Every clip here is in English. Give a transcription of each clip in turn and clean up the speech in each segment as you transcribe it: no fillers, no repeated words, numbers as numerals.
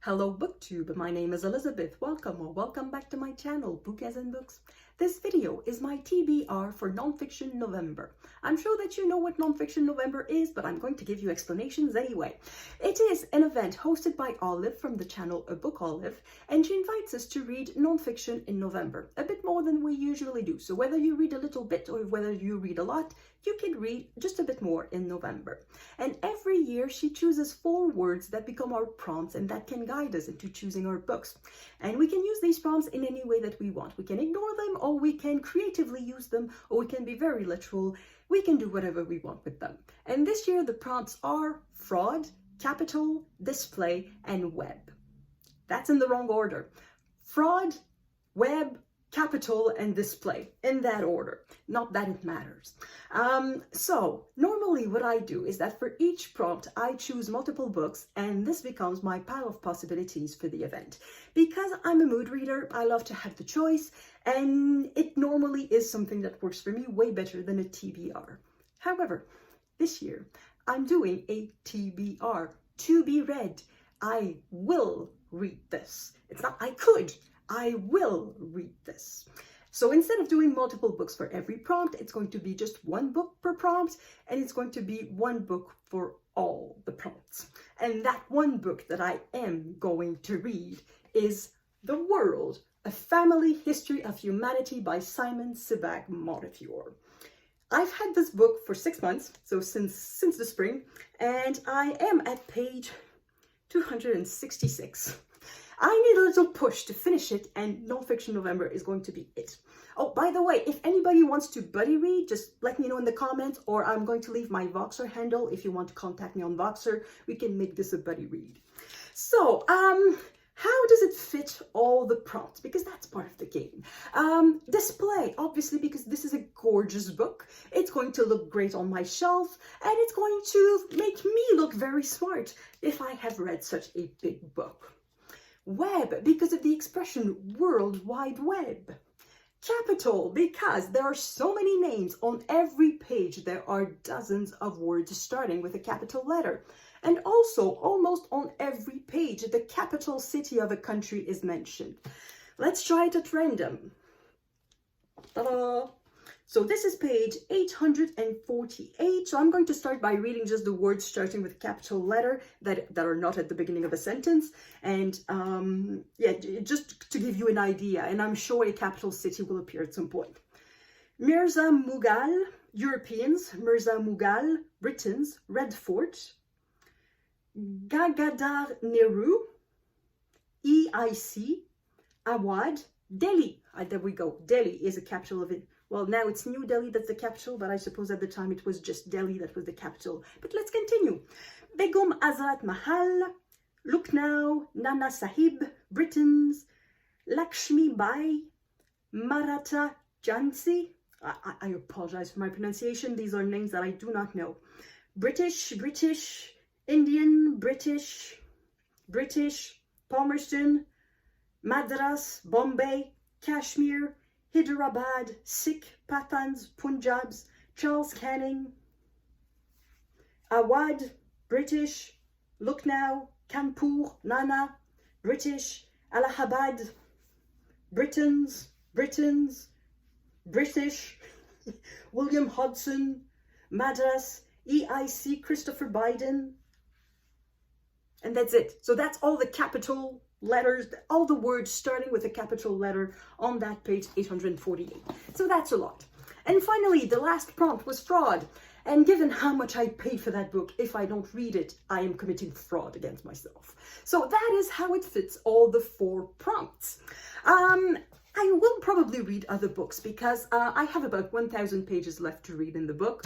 Hello BookTube, my name is Elizabeth. Welcome or welcome back to my channel, Book as in Books. This video is my TBR for Nonfiction November. I'm sure that you know what Nonfiction November is, but I'm going to give you explanations anyway. It is an event hosted by Olive from the channel A Book Olive, and she invites us to read nonfiction in November, a bit more than we usually do. So whether you read a little bit or whether you read a lot, you can read just a bit more in November. And every year she chooses 4 words that become our prompts and that can guide us into choosing our books. And we can use these prompts in any way that we want. We can ignore them, or we can creatively use them, or we can be very literal. We can do whatever we want with them. And this year the prompts are fraud, capital, display, and web. That's in the wrong order. Fraud, web, capital, and display, in that order. Not that it matters. So normally what I do is that for each prompt I choose multiple books, and this becomes my pile of possibilities for the event. Because I'm a mood reader, I love to have the choice, and it normally is something that works for me way better than a TBR. However, this year I'm doing a TBR, to be read. I will read this. It's not I could. I will read this. So instead of doing multiple books for every prompt, it's going to be just 1 book per prompt, and it's going to be 1 book for all the prompts. And that 1 book that I am going to read is The World, A Family History of Humanity by Simon Sebag Montefiore. I've had this book for 6 months, so since the spring, and I am at page 266. I need a little push to finish it, and Nonfiction November is going to be it. Oh, by the way, if anybody wants to buddy read, just let me know in the comments, or I'm going to leave my Voxer handle. If you want to contact me on Voxer, we can make this a buddy read. So, how does it fit all the prompts? Because that's part of the game. Display, obviously, because this is a gorgeous book. It's going to look great on my shelf, and it's going to make me look very smart if I have read such a big book. Web, because of the expression World Wide Web. Capital, because there are so many names on every page. There are dozens of words starting with a capital letter. And also, almost on every page, the capital city of a country is mentioned. Let's try it at random. Ta-da! So this is page 848. So I'm going to start by reading just the words starting with a capital letter that are not at the beginning of a sentence. And yeah, just to give you an idea, and I'm sure a capital city will appear at some point. Mirza Mughal, Europeans. Mirza Mughal, Britons. Red Fort. Gangadhar Nehru, EIC. Awad, Delhi. There we go. Delhi is a capital of it. Well, now it's New Delhi that's the capital, but I suppose at the time it was just Delhi that was the capital. But let's continue. Begum Azat Mahal, Lucknow, Nana Sahib, Britons, Lakshmi Bai, Maratha Jhansi. I apologize for my pronunciation. These are names that I do not know. British, Indian, British, Palmerston, Madras, Bombay, Kashmir, Hyderabad, Sikh, Pathans, Punjabs, Charles Canning, Awad, British, Lucknow, Kanpur, Nana, British, Allahabad, Britons, British, William Hodson, Madras, EIC, Christopher Biden, and that's it. So that's all the capital letters, all the words starting with a capital letter on that page 848. So that's a lot. And finally, the last prompt was fraud. And given how much I paid for that book, if I don't read it, I am committing fraud against myself. So that is how it fits all the 4 prompts. I will probably read other books because I have about 1,000 pages left to read in the book,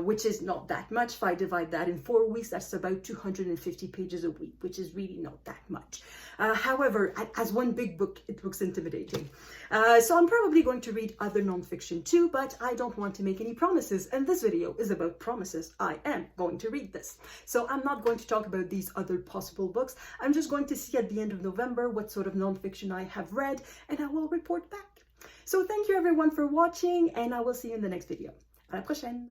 which is not that much. If I divide that in 4 weeks, that's about 250 pages a week, which is really not that much. However, as one big book, it looks intimidating. So I'm probably going to read other nonfiction too, but I don't want to make any promises. And this video is about promises. I am going to read this. So I'm not going to talk about these other possible books. I'm just going to see at the end of November what sort of nonfiction I have read, and I will report back. So thank you everyone for watching, and I will see you in the next video. À la prochaine!